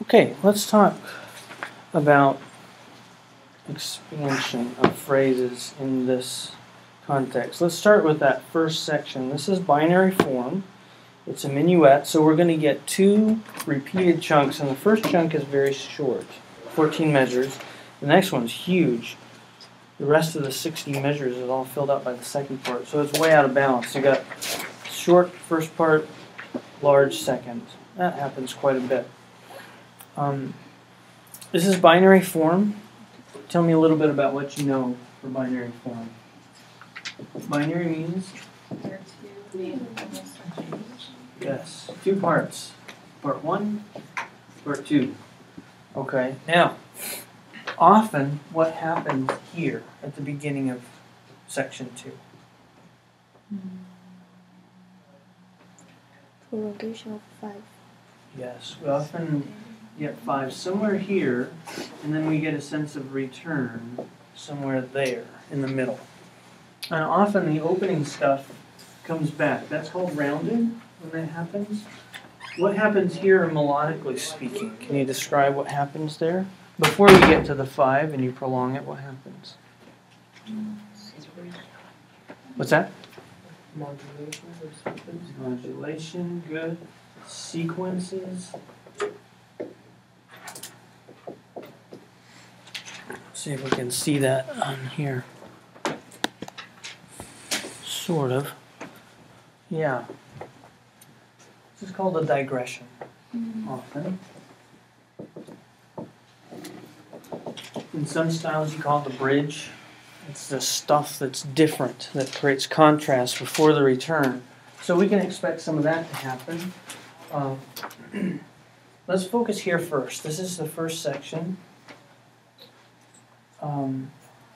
Okay, let's talk about expansion of phrases in this context. Let's start with that first section. This is binary form. It's a minuet, so we're going to get two repeated chunks, and the first chunk is very short, 14 measures. The next one's huge. The rest of the 60 measures is all filled out by the second part, so it's way out of balance. You got short first part, large second. That happens quite a bit. This is binary form. Tell me a little bit about what you know for binary form. Binary means? Yes, two parts. Part one, part two. Okay, now, often what happens here at the beginning of section 2? Prolongation of 5. Yes, we often get 5 somewhere here, and then we get a sense of return somewhere there in the middle. And often the opening stuff comes back. That's called rounded when that happens. What happens here melodically speaking? Can you describe what happens there? Before you get to the 5 and you prolong it, what happens? What's that? Modulation or sequence. Modulation, good. Sequences. See if we can see that on here. Sort of. Yeah. This is called a digression. Often. In some styles you call it the bridge. It's the stuff that's different, that creates contrast before the return. So we can expect some of that to happen. Let's focus here first. This is the first section.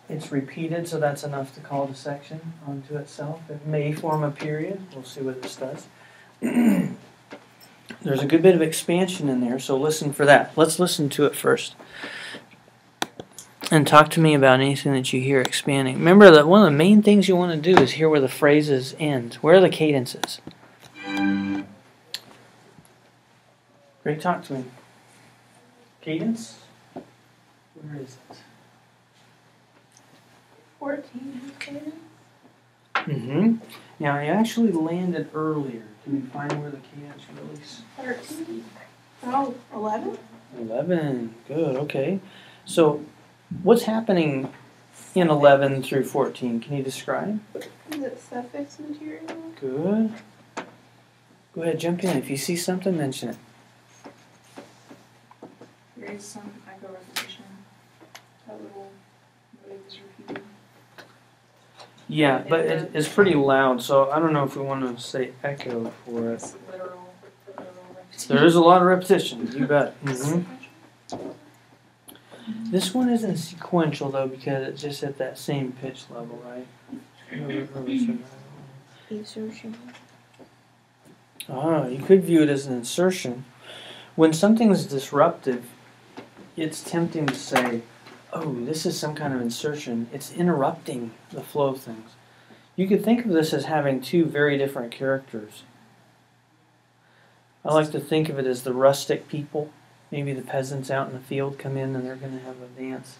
It's repeated, so that's enough to call it a section unto itself. It may form a period. We'll see what this does. There's a good bit of expansion in there, so listen for that. Let's listen to it first. And talk to me about anything that you hear expanding. Remember that one of the main things you want to do is hear where the phrases end. Where are the cadences? Great, talk to me. Cadence? Where is it? 14 cadence. Now, I actually landed earlier. Can you find where the cadence really 13. Oh, 11? 11. Good, okay. So, what's happening in 11 through 14? Can you describe? Is it suffix material? Good. Go ahead, jump in. If you see something, mention it. There is some echo repetition. That little wave is repeated. Yeah, but it's pretty loud, so I don't know if we want to say echo for it. It's literal repetition. There is a lot of repetition, you bet. This one isn't sequential, though, because it's just at that same pitch level, right? Insertion. Ah, you could view it as an insertion. When something's disruptive, it's tempting to say, oh, this is some kind of insertion. It's interrupting the flow of things. You could think of this as having two very different characters. I like to think of it as the rustic people. Maybe the peasants out in the field come in and they're going to have a dance.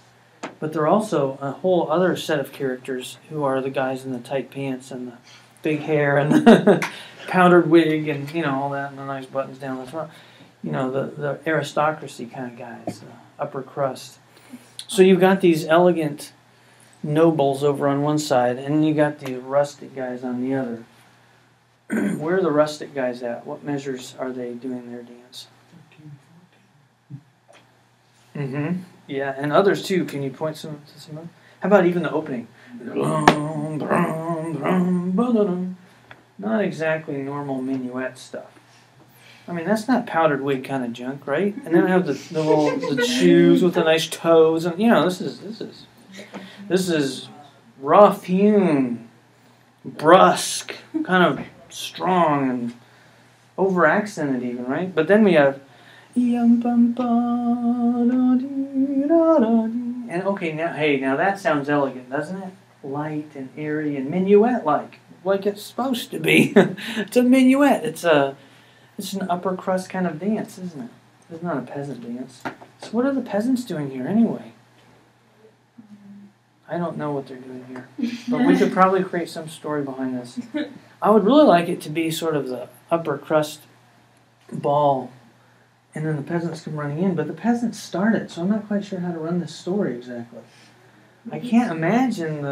But there are also a whole other set of characters who are the guys in the tight pants and the big hair and the powdered wig and, you know, all that, and the nice buttons down the front. You know, the aristocracy kind of guys, the upper crust. So you've got these elegant nobles over on one side, and you got the rustic guys on the other. Where are the rustic guys at? What measures are they doing their dance? 13, 14. Yeah, and others too. Can you point to some of them? How about even the opening? Not exactly normal minuet stuff. I mean, that's not powdered wig kind of junk, right? And then I have the shoes with the nice toes, and you know, this is rough hewn, brusque, kind of strong and over accented even, right? But then we have and okay, now that sounds elegant, doesn't it? Light and airy and minuet like it's supposed to be. It's a minuet. It's an upper crust kind of dance, isn't it? It's not a peasant dance. So what are the peasants doing here anyway? I don't know what they're doing here. But we could probably create some story behind this. I would really like it to be sort of the upper crust ball, and then the peasants come running in. But the peasants start it, so I'm not quite sure how to run this story exactly. I can't imagine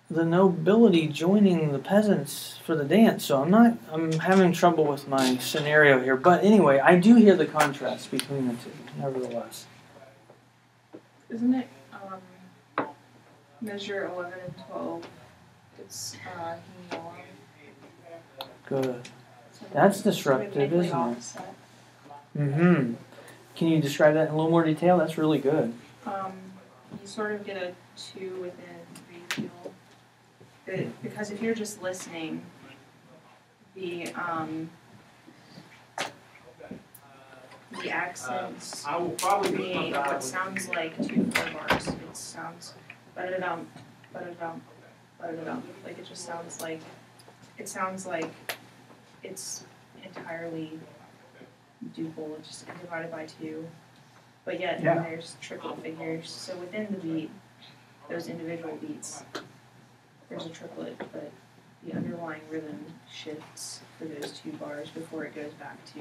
the nobility joining the peasants for the dance, so I'm having trouble with my scenario here. But anyway, I do hear the contrast between the two, nevertheless. Isn't it measure 11 and 12? It's hemiola. Good. So That's they're disruptive, technically isn't it? opposite. Mm-hmm. Can you describe that in a little more detail? That's really good. You sort of get a 2 within 3 feel. Because if you're just listening, the accents create what sounds like 2 4 bars. It sounds ba-da-dum, ba-da-dum, ba-da-dum. Like it just sounds like it's entirely duple, it's just divided by 2. But yet there's triplet figures. So within the beat, those individual beats, there's a triplet, but the underlying rhythm shifts for those 2 bars before it goes back to.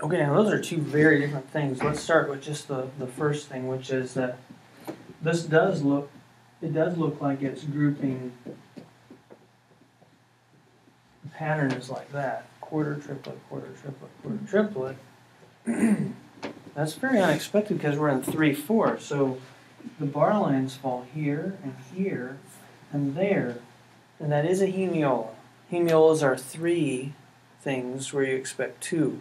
Okay, now those are two very different things. Let's start with just the first thing, which is that this does look like it's grouping. The pattern is like that. Quarter, triplet, quarter, triplet, quarter, triplet. That's very unexpected because we're in 3/4. So the bar lines fall here and there. And that is a hemiola. Hemiolas are 3 things where you expect 2.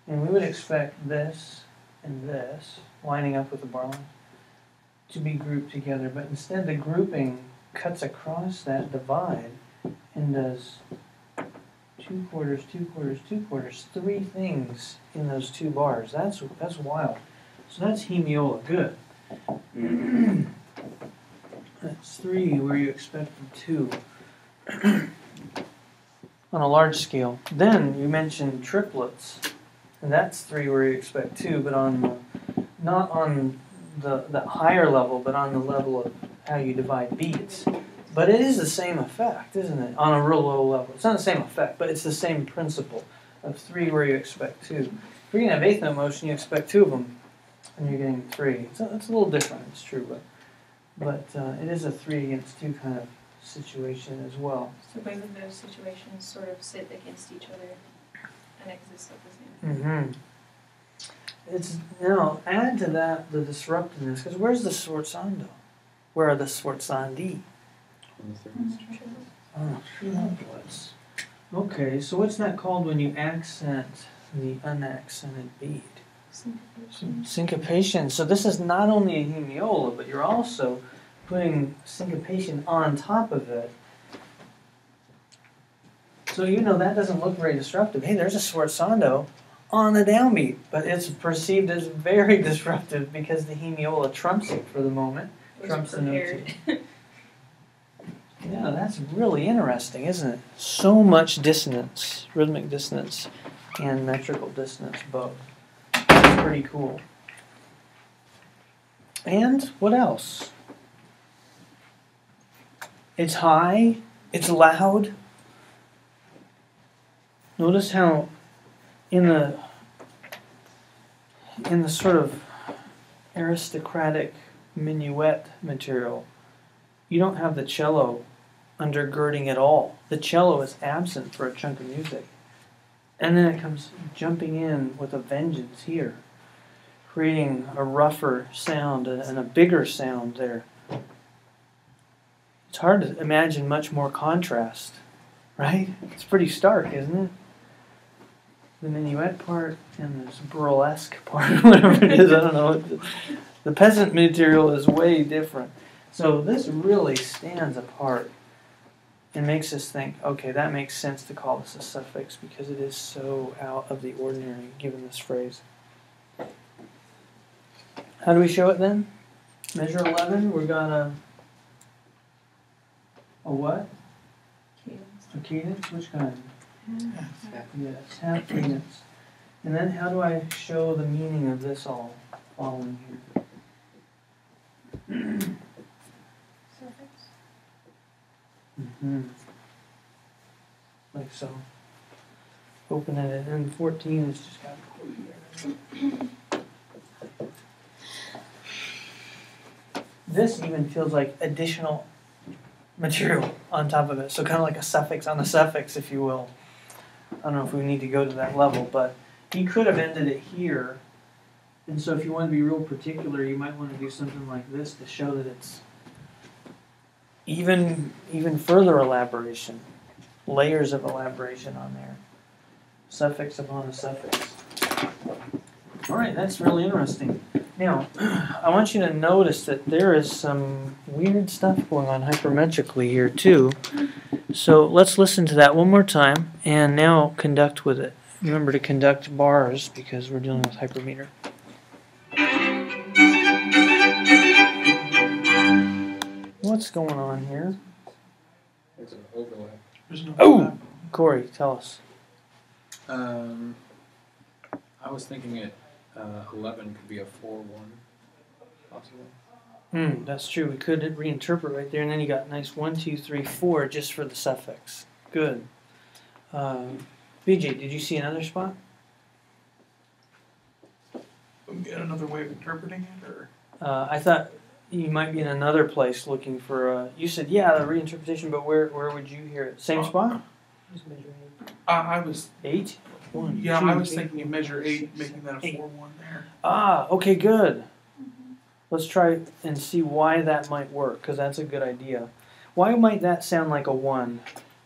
And we would expect this and this, lining up with the bar line, to be grouped together. But instead the grouping cuts across that divide and does 2 quarters, 2 quarters, 2 quarters, 3 things in those 2 bars. That's wild. So that's hemiola. Good. That's 3 where you expected 2 on a large scale. Then you mentioned triplets, and that's 3 where you expect 2, but not on the higher level, but on the level of how you divide beats. But it is the same effect, isn't it? On a real low level. It's not the same effect, but it's the same principle of 3 where you expect 2. If you're going to have eighth note motion, you expect 2 of them, and you're getting 3. It's a little different, it's true, but it is a 3 against 2 kind of situation as well. So both of those situations sort of sit against each other and exist at the same time. Mm-hmm. It's now add to that the disruptiveness, because where's the sforzando? Where are the sforzandi? Oh, triplets. Okay, so what's that called when you accent the unaccented beat? Syncopation. So this is not only a hemiola, but you're also putting syncopation on top of it. So that doesn't look very disruptive. Hey, there's a sforzando on the downbeat, but it's perceived as very disruptive because the hemiola trumps it for the moment. Trumps the note. Yeah, that's really interesting, isn't it? So much dissonance, rhythmic dissonance, and metrical dissonance both. That's pretty cool. And what else? It's high, it's loud. Notice how in the sort of aristocratic minuet material, you don't have the cello undergirding at all. The cello is absent for a chunk of music. And then it comes jumping in with a vengeance here, creating a rougher sound and a bigger sound there. It's hard to imagine much more contrast, right? It's pretty stark, isn't it? The minuet part and this burlesque part, whatever it is, I don't know. The peasant material is way different. So this really stands apart and makes us think, okay, that makes sense to call this a suffix because it is so out of the ordinary given this phrase. How do we show it then? Measure 11, we got a what? Cadence. A cadence? Which kind? Yes, half cadence. And then how do I show the meaning of this all following here? Suffix. Like so. Open it at N14, it's just got to This even feels like additional material on top of it. So kind of like a suffix on the suffix, if you will. I don't know if we need to go to that level, but you could have ended it here. And so if you want to be real particular, you might want to do something like this to show that it's even further elaboration, layers of elaboration on there. Suffix upon a suffix. All right, that's really interesting. Now, I want you to notice that there is some weird stuff going on hypermetrically here too. So let's listen to that one more time and now conduct with it. Remember to conduct bars because we're dealing with hypermeter. What's going on here? There's an overlap. There's no Oh! Corey, tell us. I was thinking it 11 could be a 4-1, possibly. That's true. We could reinterpret right there, and then you got nice 1, 2, 3, 4 just for the suffix. Good. BJ, did you see another spot? Get another way of interpreting it, or I thought you might be in another place looking for. You said the reinterpretation, but where would you hear it? Same spot? Just measure 8. I was 8. 1. yeah, 2, I was 8, thinking of measure 8, making that a 8. 4-1 there. Okay, good. Let's try and see why that might work, because that's a good idea. Why might that sound like a 1,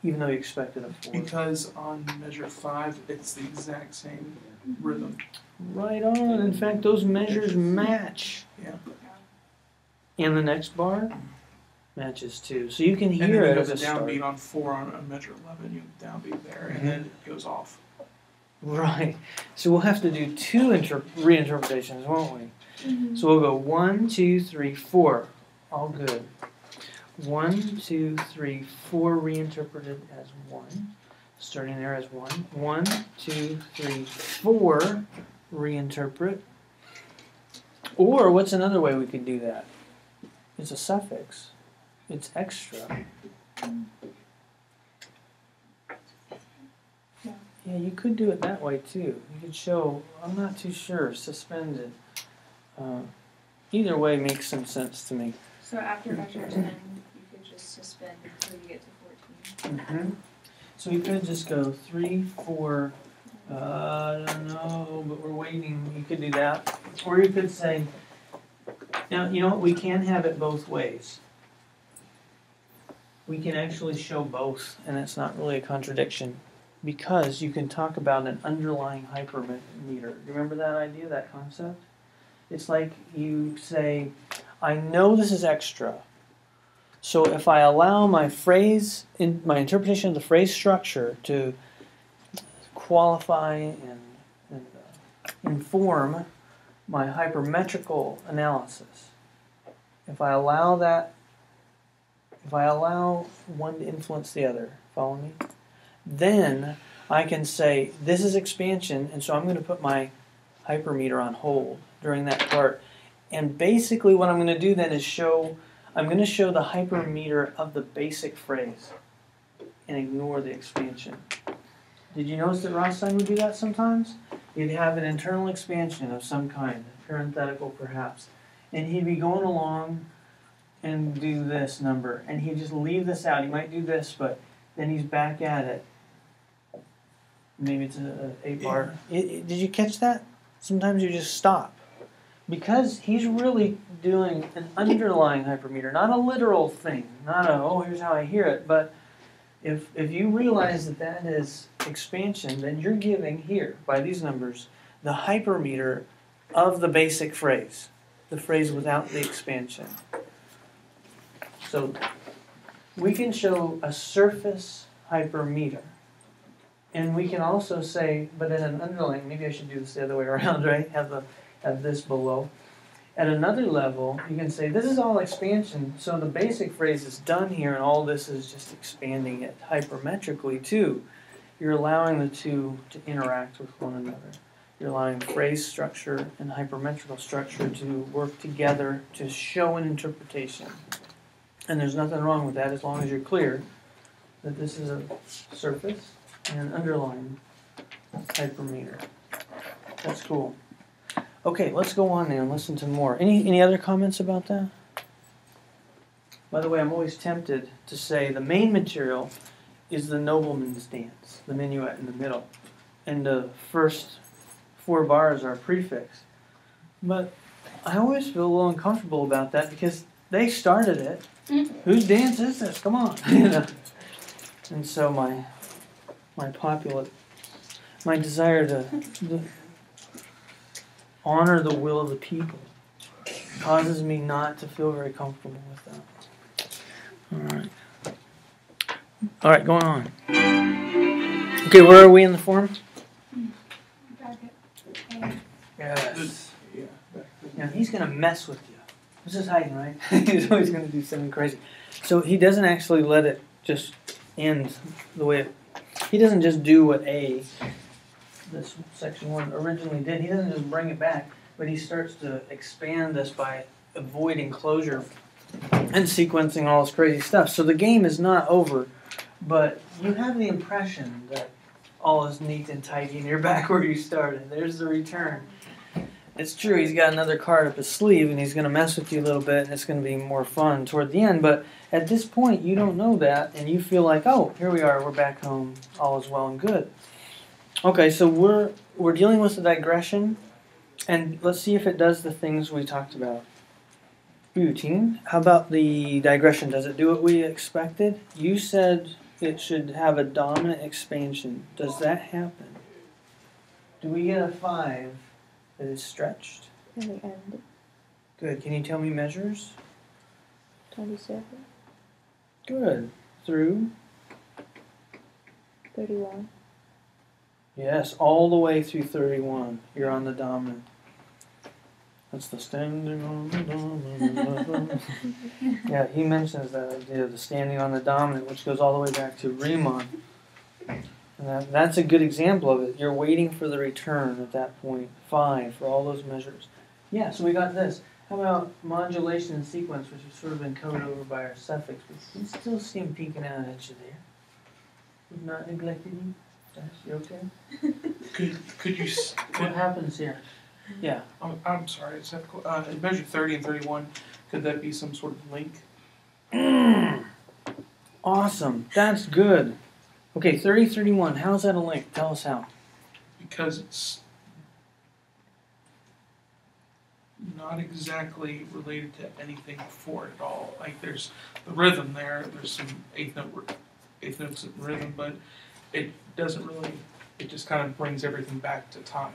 even though you expected a 4? Because on measure 5, it's the exact same rhythm. Right on. In fact, those measures match. Yeah. And the next bar matches too. So you can And then hear you it have as the a start. downbeat on 4 on measure 11, you have the downbeat there, and then it goes off. Right. So we'll have to do 2 reinterpretations, won't we? So we'll go 1, 2, 3, 4. All good. 1, 2, 3, 4 reinterpreted as 1. Starting there as 1. 1, 2, 3, 4 reinterpret. Or what's another way we could do that? It's a suffix. It's extra. Yeah, you could do it that way too. You could show, I'm not too sure, suspended. Either way makes some sense to me. So after measure 10, you could just suspend until you get to 14. So we could just go 3, 4, I don't know, but we're waiting. You could do that. Or you could say, now, you know what, we can have it both ways. We can actually show both, and it's not really a contradiction, because you can talk about an underlying hypermeter. Remember that idea, that concept? It's like you say, I know this is extra, so if I allow my phrase, my interpretation of the phrase structure to qualify and inform my hypermetrical analysis, if I allow one to influence the other, follow me? Then I can say, this is expansion, and so I'm going to put my hypermeter on hold during that part. And basically what I'm going to do then is I'm going to show the hypermeter of the basic phrase and ignore the expansion. Did you notice that Rothstein would do that sometimes? He'd have an internal expansion of some kind, parenthetical perhaps, and he'd be going along and do this number, and he'd just leave this out. He might do this, but then he's back at it. Maybe it's an 8-bar. Did you catch that? Sometimes you just stop. Because he's really doing an underlying hypermeter, not a literal thing, not a, oh, here's how I hear it, but if you realize that that is expansion, then you're giving here, by these numbers, the hypermeter of the basic phrase, the phrase without the expansion. So we can show a surface hypermeter. And we can also say, but at an underlying, maybe I should do this the other way around, right? Have this below. At another level, you can say, this is all expansion, so the basic phrase is done here, and all this is just expanding it hypermetrically too. You're allowing the two to interact with one another. You're allowing phrase structure and hypermetrical structure to work together to show an interpretation. And there's nothing wrong with that as long as you're clear that this is a surface and an underlying hypermeter. That's cool. Okay, let's go on now and listen to more. Any other comments about that? By the way, I'm always tempted to say the main material is the nobleman's dance, the minuet in the middle. And the first 4 bars are prefix. But I always feel a little uncomfortable about that because they started it. Whose dance is this? Come on. You know? And so my desire to honor the will of the people causes me not to feel very comfortable with that. All right, going on. Okay, where are we in the form? Yes. Now he's going to mess with you. This is Haydn, right? He's always going to do something crazy. So he doesn't actually let it just end the way he doesn't just do what this section 1 originally did. He doesn't just bring it back, but he starts to expand this by avoiding closure and sequencing all this crazy stuff. So the game is not over, but you have the impression that all is neat and tidy and you're back where you started. There's the return. It's true, he's got another card up his sleeve and he's going to mess with you a little bit and it's going to be more fun toward the end. But at this point, you don't know that and you feel like, oh, here we are, we're back home, all is well and good. Okay, so we're dealing with the digression and let's see if it does the things we talked about. Routine. How about the digression? Does it do what we expected? You said it should have a dominant expansion. Does that happen? Do we get a 5 that is stretched? In the end, Good. Can you tell me measures? 27, Good. Through? 31. Yes, all the way through 31. You're on the dominant. That's the standing on the dominant. Yeah, he mentions that idea of the standing on the dominant, which goes all the way back to Riemann. And that's a good example of it. You're waiting for the return at that point. 5 for all those measures. Yeah, so we got this. How about modulation and sequence, which has sort of been covered over by our suffix, but you still see him peeking out at you there. We've not neglected you. You okay? Could you? What happens here? Yeah. I'm sorry. It's difficult. In measure 30 and 31, could that be some sort of link? Awesome. That's good. Okay, 30, 31. How's that a link? Tell us how. Because it's not exactly related to anything before it at all. Like there's the rhythm there. There's some eighth notes in rhythm, but it doesn't really. It just kind of brings everything back to tonic.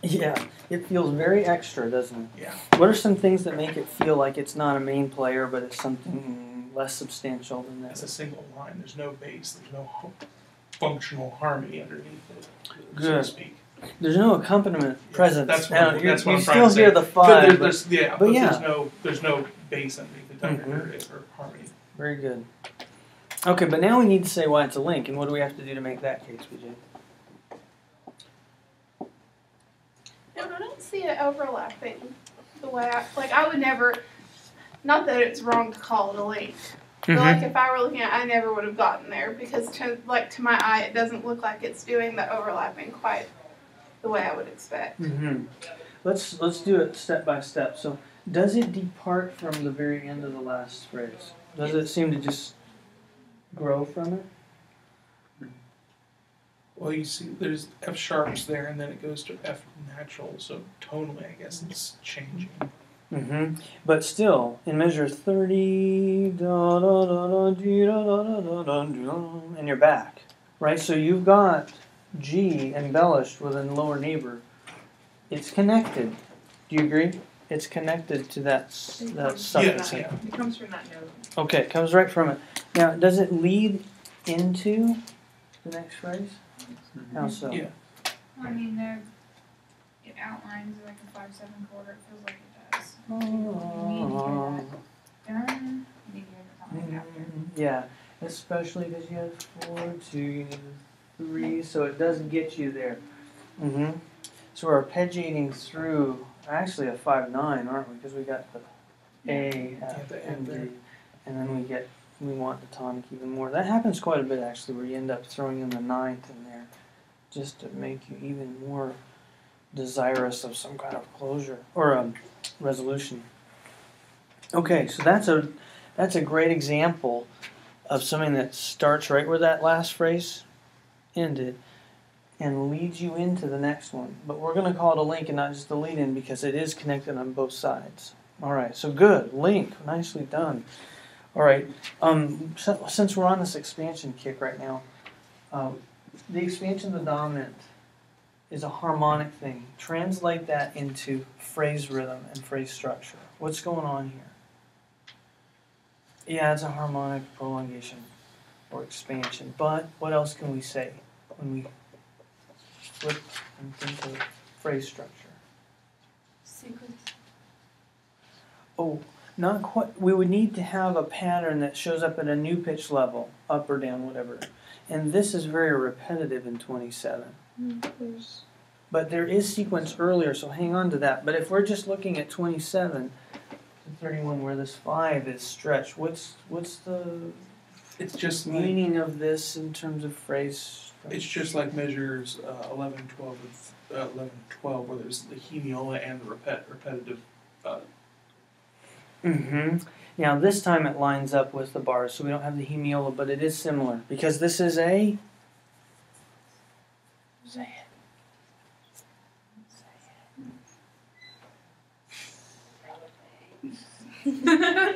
Yeah, it feels very extra, doesn't it? Yeah. What are some things that make it feel like it's not a main player, but it's something less substantial than It's that? a single line. There's no bass. There's no functional harmony underneath it, so to Good. speak. There's no accompaniment present. That's Now, what, you that's what I'm still trying to say. hear the 5. There's, yeah, but but yeah. there's no bass underneath it or harmony. Very good. Okay, but now we need to say why it's a link, and what do we have to do to make that case, BJ? And I don't see it overlapping the way I would never, not that it's wrong to call it a link, but like if I were looking at it, I never would have gotten there because to my eye it doesn't look like it's doing the overlapping quite the way I would expect. Let's do it step by step. So does it depart from the very end of the last phrase? Does it seem to just grow from it? Well, you see, there's F sharps there, and then it goes to F natural. So tonally, I guess it's changing. But still, in measure 30, da, da, da, da, dee, da, da, da, da, da, da, and you're back, right? So you've got G embellished with a lower neighbor. It's connected. Do you agree? It's connected to that suffix. Yeah. It comes from that note. Okay, it comes right from it. Now, does it lead into the next phrase? How so? Yeah. I mean, it outlines like a 5/7 quarter. It feels like it does. You need to hear that. Dun. You need to hear the tonic after. Yeah, especially because you have 4, 2, you need 3, so it does get you there. So we're arpeggiating through actually a 5/9, aren't we? Because we got the A, F, the and F D, there. and then we want the tonic even more. That happens quite a bit actually, where you end up throwing in the ninth in there, just to make you even more desirous of some kind of closure or resolution. Okay, so that's a great example of something that starts right where that last phrase ended and leads you into the next one. But we're going to call it a link and not just a lead-in because it is connected on both sides. All right, so good. Link. Nicely done. All right, since we're on this expansion kick right now, the expansion of the dominant is a harmonic thing. Translate that into phrase rhythm and phrase structure. What's going on here? Yeah, it's a harmonic prolongation or expansion. But what else can we say when we flip and think of phrase structure? Sequence. Oh, not quite. We would need to have a pattern that shows up at a new pitch level, up or down, whatever. And this is very repetitive in 27. But there is sequence earlier, so hang on to that. But if we're just looking at 27 to 31 where this 5 is stretched, what's the It's just like, meaning of this in terms of phrase? it's just like measures 11, 12, 11, 12, where there's the hemiola and the repetitive. Now this time it lines up with the bars, so we don't have the hemiola, but it is similar because this is a. Say it.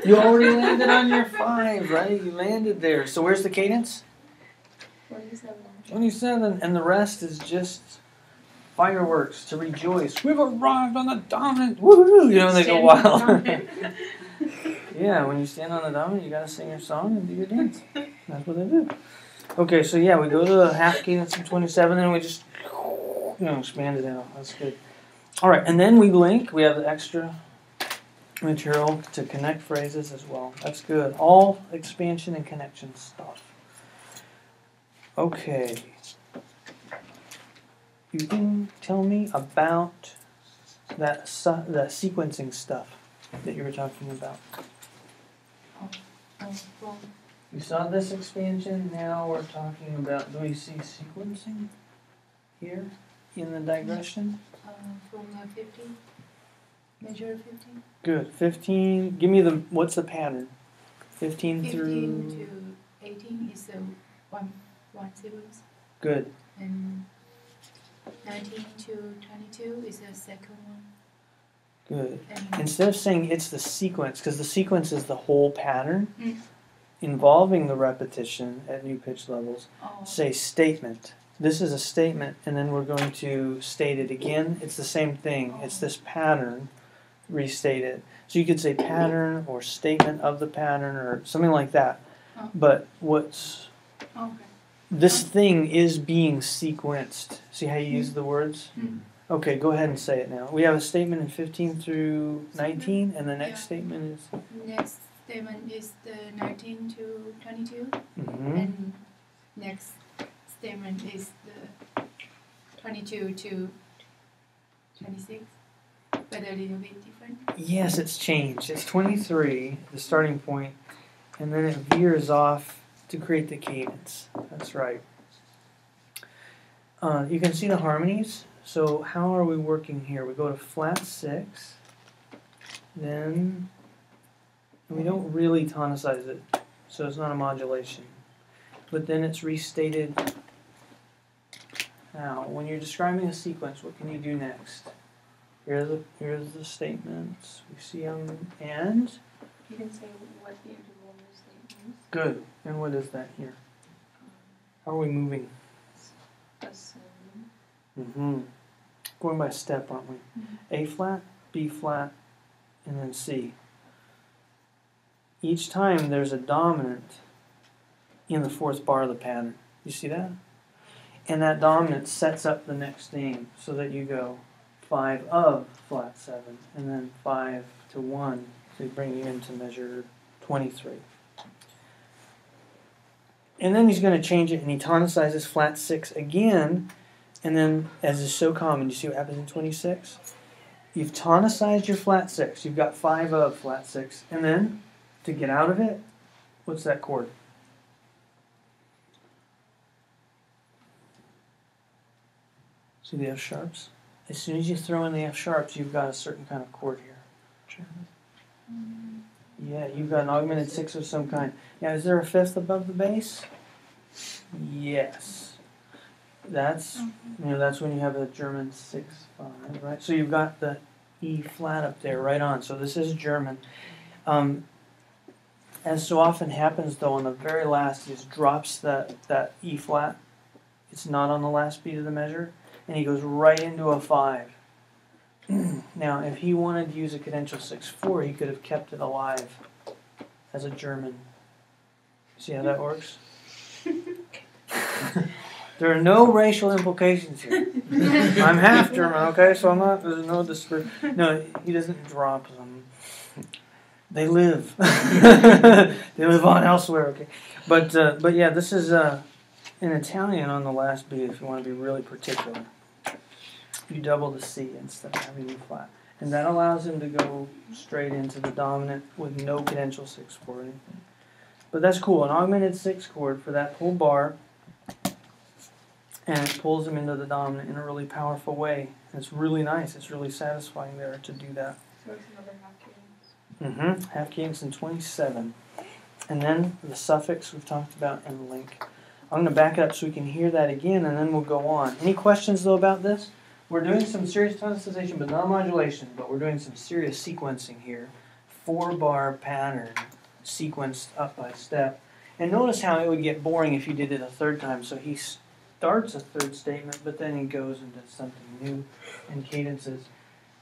You already landed on your 5, right? You landed there. So where's the cadence? 27. 27, and the rest is just fireworks to rejoice. We've arrived on the dominant. Woohoo! You know, they go wild. Yeah, when you stand on the dominant, you gotta sing your song and do your dance. That's what they do. Okay, so yeah, we go to the half cadence of 27, and we just expand it out. That's good. All right, and then we link. We have the extra material to connect phrases as well. That's good. All expansion and connection stuff. Okay. You can tell me about that sequencing stuff that you were talking about. You saw this expansion. Now we're talking about. Do we see sequencing here in the digression? From 15. Measure 15. Good. 15. Give me what's the pattern? 15 through. 15 to 18 is the one sequence. Good. And 19 to 22 is the second one. Good. And Instead of saying it's the sequence, because the sequence is the whole pattern involving the repetition at new pitch levels, say statement. This is a statement, and then we're going to state it again. It's the same thing. It's this pattern restated. So you could say pattern or statement of the pattern or something like that. But this thing is being sequenced. See how you use the words? Okay, go ahead and say it now. We have a statement in 15 through 19, and the next statement is? Next statement is the 19 to 22. Mm-hmm. And next statement is the 22 to 26. But a little bit different. Yes, it's changed. It's 23, the starting point, and then it veers off to create the cadence. That's right. You can see the harmonies. So how are we working here? We go to flat 6, then we don't really tonicize it, so it's not a modulation. But then it's restated. Now, when you're describing a sequence, what can you do next? Here's the statements we see them, and You can say what the interval in the statement is. good. And what is that here? How are we moving? Going by step, aren't we? A flat, B flat, and then C. Each time there's a dominant in the fourth bar of the pattern. You see that? And that dominant sets up the next name so that you go 5 of flat 7, and then 5 to 1 to bring you into measure 23. And then he's going to change it, and he tonicizes flat 6 again, And then, as is so common, you see what happens in 26? You've tonicized your flat 6. You've got 5 of flat 6. And then, to get out of it, what's that chord? See the F sharps? As soon as you throw in the F sharps, you've got a certain kind of chord here. Yeah, you've got an augmented 6 of some kind. Now, is there a 5th above the bass? Yes. That's that's when you have a German 6/5, right? So you've got the E flat up there, right on. So this is German. As so often happens, though, on the very last, he just drops that E flat. It's not on the last beat of the measure, and he goes right into a 5. Now, if he wanted to use a cadential 6/4, he could have kept it alive as a German. See how that works? There are no racial implications here. I'm half German, okay, so I'm not, there's no disparity. No, he doesn't drop them. They live. They live on elsewhere, okay. But yeah, this is in Italian on the last beat if you want to be really particular. You double the C instead of having E flat. And that allows him to go straight into the dominant with no cadential 6/4 or anything. But that's cool, an augmented 6 chord for that whole bar. And it pulls him into the dominant in a really powerful way. And it's really nice. It's really satisfying there to do that. So it's another half cadence. Half cadence in 27. And then the suffix we've talked about and link. I'm going to back it up so we can hear that again, and then we'll go on. Any questions, though, about this? We're doing some serious tonicization, but not modulation. But we're doing some serious sequencing here. 4-bar pattern sequenced up by step. And notice how it would get boring if you did it a third time. So he starts a third statement, but then he goes and does something new and cadences.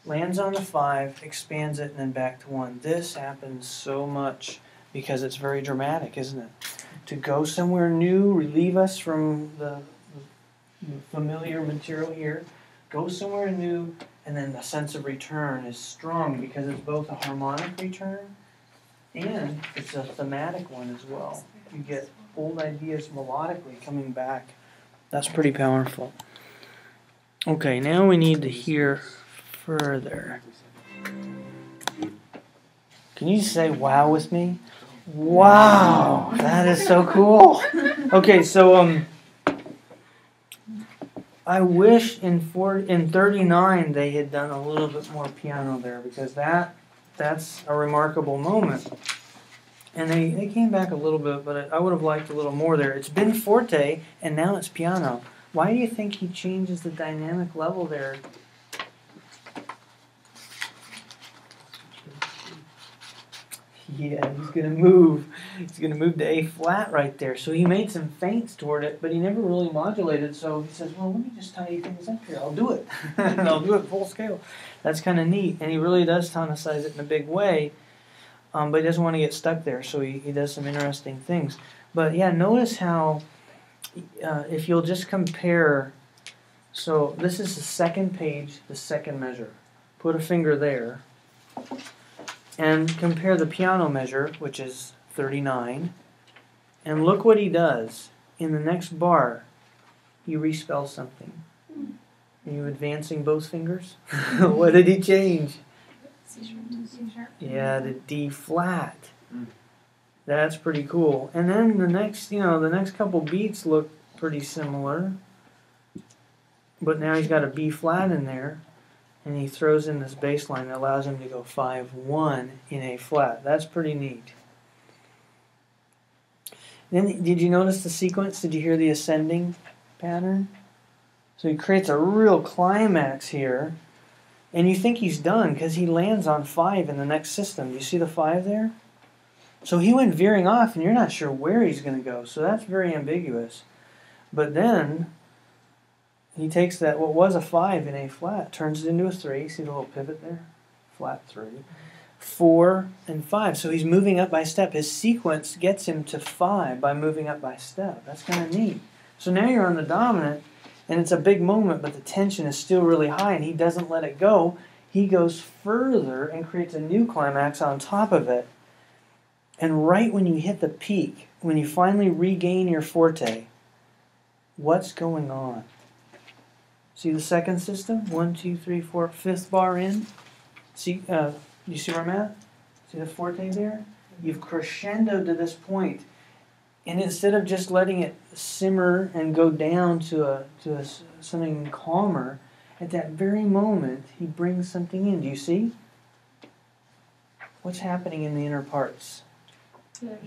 Lands on the 5, expands it, and then back to 1. This happens so much because it's very dramatic, isn't it? To go somewhere new, relieve us from the familiar material here, go somewhere new, and then the sense of return is strong because it's both a harmonic return and it's a thematic one as well. You get old ideas melodically coming back. That's pretty powerful. Okay, now we need to hear further. Can you say wow with me? Wow, that is so cool. Okay, so I wish in 39 they had done a little bit more piano there because that's a remarkable moment. And they came back a little bit, but I would have liked a little more there. It's been forte, and now it's piano. Why do you think he changes the dynamic level there? Yeah, he's gonna move. He's gonna move to A flat right there. So he made some feints toward it, but he never really modulated. So he says, "Well, let me just tidy things up here. I'll do it, and I'll do it full scale." That's kind of neat, and he really does tonicize it in a big way. But he doesn't want to get stuck there, so he does some interesting things. But yeah, notice how if you'll just compare. So this is the second page, the second measure. Put a finger there. And compare the piano measure, which is 39, and look what he does. In the next bar, he respells something. Are you advancing both fingers? What did he change? C sharp to C sharp. Yeah, the D flat. That's pretty cool. And then the next couple beats look pretty similar. But now he's got a B flat in there. And he throws in this bass line that allows him to go 5-1 in A flat. That's pretty neat. Then, did you notice the sequence? Did you hear the ascending pattern? So he creates a real climax here. And you think he's done because he lands on 5 in the next system. Do you see the 5 there? So he went veering off and you're not sure where he's going to go. So that's very ambiguous. But then he takes that, what was a 5 in A flat, turns it into a 3. See the little pivot there? Flat 3. 4 and 5. So he's moving up by step. His sequence gets him to 5 by moving up by step. That's kind of neat. So now you're on the dominant, and it's a big moment, but the tension is still really high, and he doesn't let it go. He goes further and creates a new climax on top of it. And right when you hit the peak, when you finally regain your forte, what's going on? See the second system? 1, 2, 3, 4, fifth bar in. See, you see where I'm at? See the forte there? You've crescendoed to this point, and instead of just letting it simmer and go down to something calmer, at that very moment he brings something in. Do you see? What's happening in the inner parts?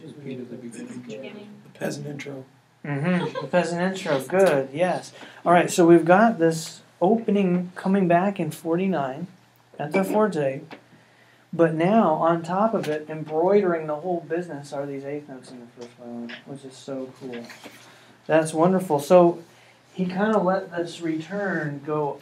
Just beat at the beginning. The peasant intro. The peasant intro, good, yes. All right, so we've got this opening coming back in 49 at the forte, but now on top of it, embroidering the whole business are these eighth notes in the first violin, which is so cool. That's wonderful. So he kind of let this return go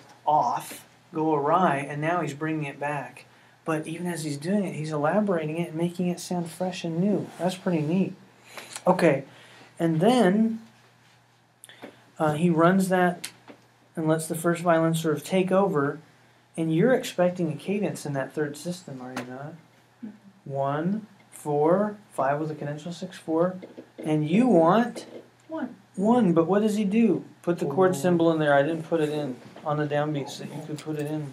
awry, and now he's bringing it back. But even as he's doing it, he's elaborating it and making it sound fresh and new. That's pretty neat. Okay, and then he runs that and lets the first violin sort of take over, and you're expecting a cadence in that third system, are you not? 1, 4, 5 with a cadenza 6, 4, and you want 1. But what does he do? Put the chord symbol in there. I didn't put it in on the downbeat so that you could put it in.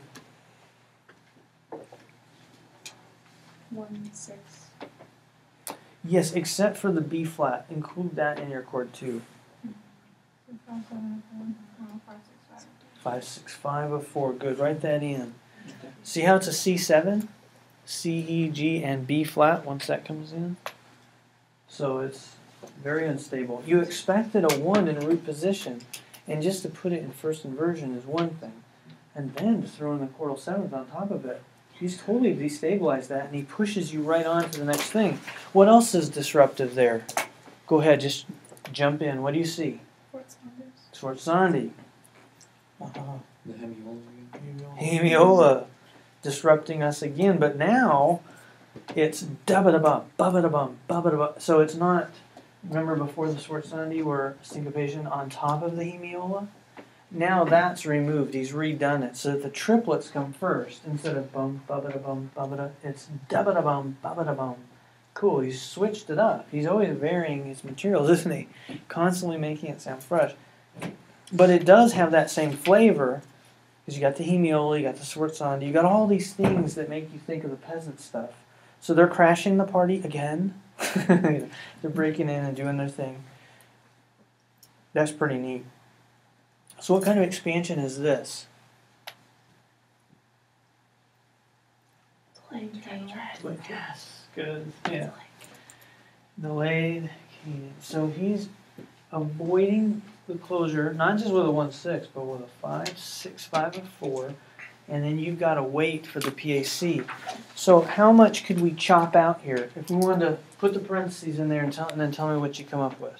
1, 6. Yes, except for the B flat. Include that in your chord too. 5, 6, 5 of 4. Good. Write that in. See how it's a C7? C, E, G, and B flat once that comes in? So it's very unstable. You expected a 1 in root position, and just to put it in first inversion is one thing. And then to throw in the chordal 7th on top of it, he's totally destabilized that, and he pushes you right on to the next thing. What else is disruptive there? Go ahead, just jump in. What do you see? Sforzandi. The hemiola again. Hemiola disrupting us again, but now it's dubba-da-bum, bubba-da-bum, bubba-da-bum. So it's not, remember before the Sforzandi were syncopation on top of the hemiola? Now that's removed. He's redone it so that the triplets come first instead of bum, bubba-da-bum, bubba-da. It's dubba-da-bum, bubba-da-bum. Cool, he's switched it up. He's always varying his materials, isn't he? Constantly making it sound fresh. But it does have that same flavor, because you got the hemiola, you got the Sforzandi, you got all these things that make you think of the peasant stuff. So they're crashing the party again. They're breaking in and doing their thing. That's pretty neat. So what kind of expansion is this? Yes, good. Yeah. Delayed cadence. So he's avoiding the closure, not just with a 1-6, but with a 5, 6, 5, and 4, and then you've got to wait for the PAC. So how much could we chop out here? If we wanted to put the parentheses in there and then tell me what you come up with.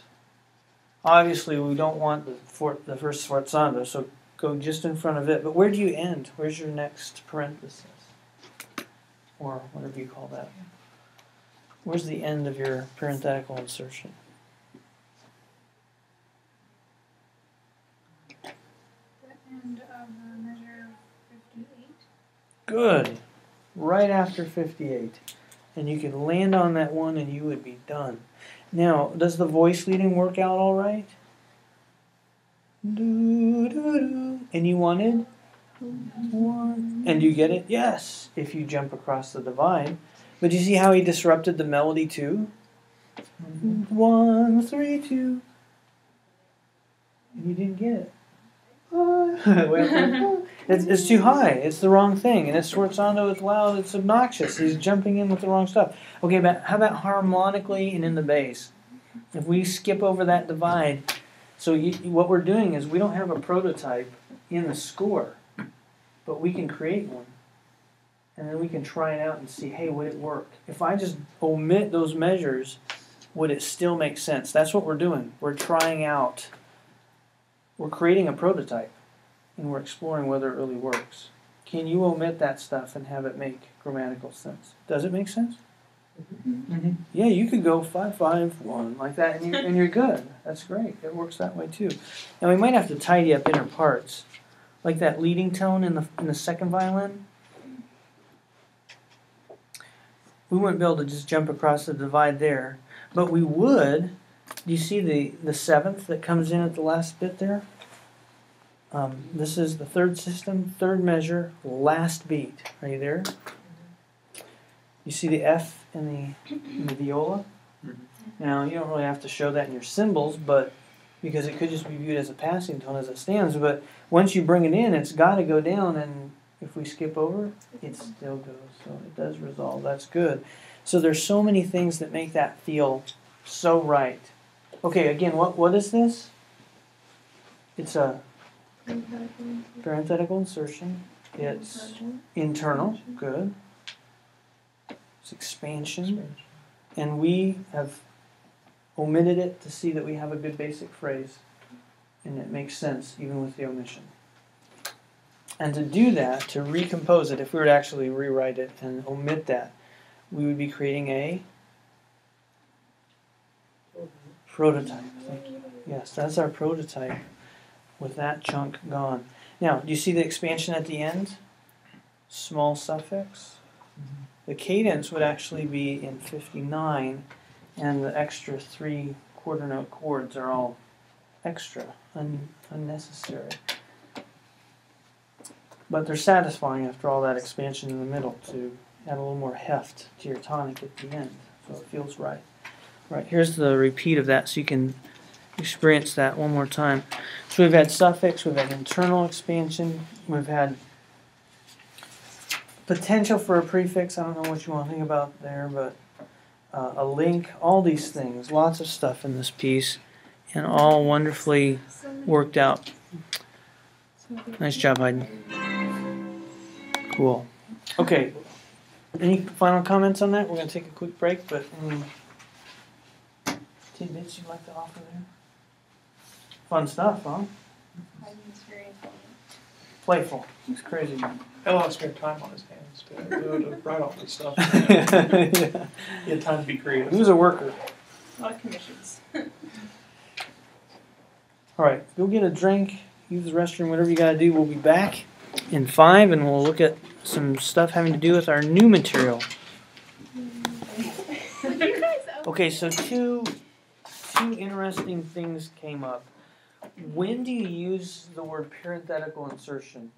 Obviously, we don't want the first sforzando, so go just in front of it. But where do you end? Where's your next parenthesis? Or whatever you call that. Where's the end of your parenthetical insertion? End of measure 58. Good. Right after 58. And you can land on that one and you would be done. Now, does the voice leading work out all right? Do, do, do. And you wanted 1. And you get it? Yes, if you jump across the divide. But you see how he disrupted the melody too? 1, 3, 2. And you didn't get it. It's too high. It's the wrong thing. And it's sforzando, it's loud, it's obnoxious. He's jumping in with the wrong stuff. Okay, but how about harmonically and in the bass? If we skip over that divide, so what we're doing is we don't have a prototype in the score, but we can create one. And then we can try it out and see, hey, would it work? If I just omit those measures, would it still make sense? That's what we're doing. We're trying out. We're creating a prototype, and we're exploring whether it really works. Can you omit that stuff and have it make grammatical sense? Does it make sense? Mm-hmm. Yeah, you could go 5, 5, 1 like that, and you're good. That's great. It works that way too. Now we might have to tidy up inner parts, like that leading tone in the second violin. We wouldn't be able to just jump across the divide there, but we would. Do you see the 7th that comes in at the last bit there? This is the third system, third measure, last beat. Are you there? You see the F in the viola? Mhm. Now, you don't really have to show that in your cymbals, but because it could just be viewed as a passing tone as it stands, but once you bring it in, it's got to go down, and if we skip over, it still goes. So it does resolve. That's good. So there's so many things that make that feel so right. Okay, again, what is this? It's a parenthetical insertion. It's internal. Good. It's expansion. And we have omitted it to see that we have a good basic phrase. And it makes sense even with the omission. And to do that, to recompose it, if we were to actually rewrite it and omit that, we would be creating a prototype. Thank you. Yes, that's our prototype with that chunk gone. Now, do you see the expansion at the end? Small suffix. The cadence would actually be in 59, and the extra 3 quarter note chords are all extra, unnecessary. But they're satisfying after all that expansion in the middle to add a little more heft to your tonic at the end, so it feels right. Right, here's the repeat of that so you can experience that one more time. So we've had suffix, we've had internal expansion, we've had potential for a prefix. I don't know what you want to think about there, but a link, all these things, lots of stuff in this piece, and all wonderfully worked out. Nice job, Haydn. Cool. Okay. Any final comments on that? We're going to take a quick break, but any tidbits you'd like to offer there? Fun stuff, huh? Haydn's very important. Playful. It's crazy. Had a lot of spare time on his hands to write all this stuff. Yeah. He had time to be creative. He was a worker. A lot of commissions. All right, go get a drink, use the restroom, whatever you got to do. We'll be back in 5, and we'll look at some stuff having to do with our new material. Would you guys Okay, so two interesting things came up. When do you use the word parenthetical insertion?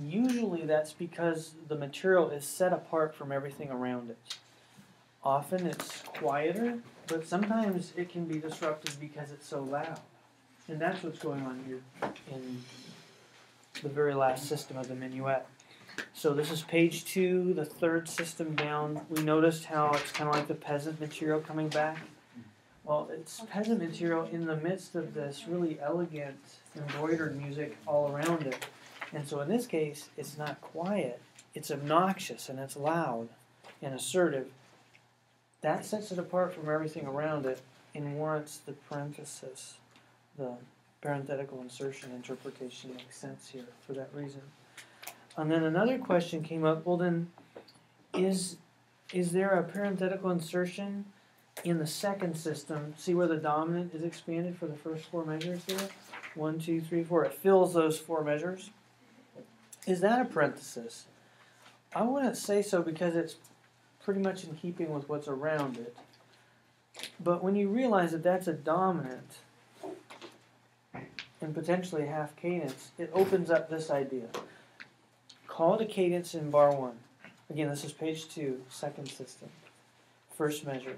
Usually that's because the material is set apart from everything around it. Often it's quieter, but sometimes it can be disrupted because it's so loud. And that's what's going on here in the very last system of the minuet. So this is page 2, the third system down. We noticed how it's kind of like the peasant material coming back. Well, it's peasant material in the midst of this really elegant embroidered music all around it. And so in this case, it's not quiet. It's obnoxious and it's loud and assertive. That sets it apart from everything around it and warrants the parenthesis. The parenthetical insertion interpretation makes sense here for that reason. And then another question came up, well then, is there a parenthetical insertion in the second system? See where the dominant is expanded for the first 4 measures there? 1, 2, 3, 4. It fills those 4 measures. Is that a parenthesis? I wouldn't say so because it's pretty much in keeping with what's around it. But when you realize that that's a dominant and potentially a half cadence, it opens up this idea. Call it a cadence in bar 1. Again, this is page 2, second system. First measure.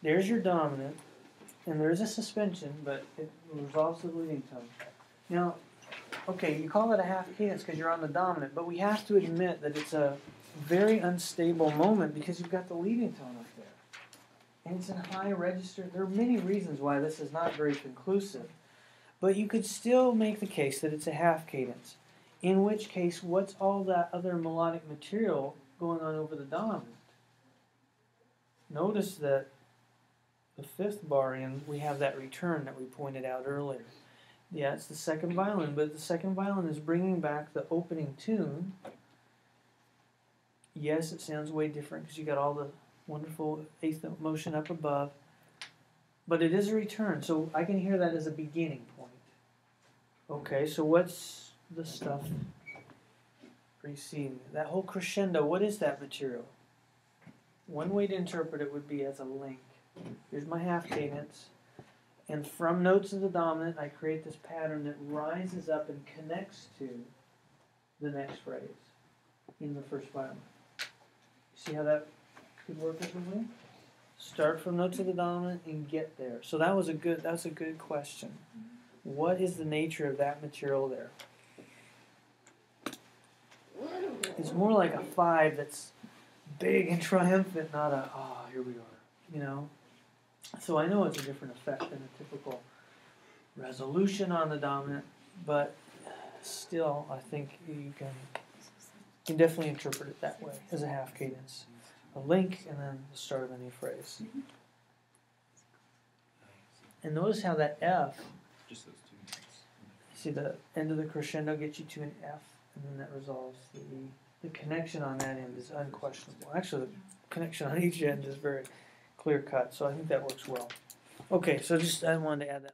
There's your dominant, and there's a suspension, but it resolves the leading tone. Now, okay, you call it a half cadence because you're on the dominant, but we have to admit that it's a very unstable moment because you've got the leading tone up there. And it's in high register. There are many reasons why this is not very conclusive. But you could still make the case that it's a half cadence. In which case, what's all that other melodic material going on over the dominant? Notice that the 5th bar in, we have that return that we pointed out earlier. Yeah, it's the second violin, but the second violin is bringing back the opening tune. Yes, it sounds way different because you got all the wonderful 8th note motion up above. But it is a return, so I can hear that as a beginning point. Okay, so what's the stuff preceding that whole crescendo? What is that material? One way to interpret it would be as a link. Here's my half cadence. And from notes of the dominant, I create this pattern that rises up and connects to the next phrase in the first violin. See how that could work differently? Start from notes of the dominant and get there. So that's a good question. What is the nature of that material there? It's more like a 5 that's big and triumphant, not a, here we are, So I know it's a different effect than a typical resolution on the dominant, but still, I think you can definitely interpret it that way, as a half cadence. A link and then the start of a new phrase. And notice how that F, Just those two notes. see the end of the crescendo gets you to an F, and then that resolves the E. The connection on that end is unquestionable. Actually, the connection on each end is very clear cut, so I think that works well. Okay, so I wanted to add that.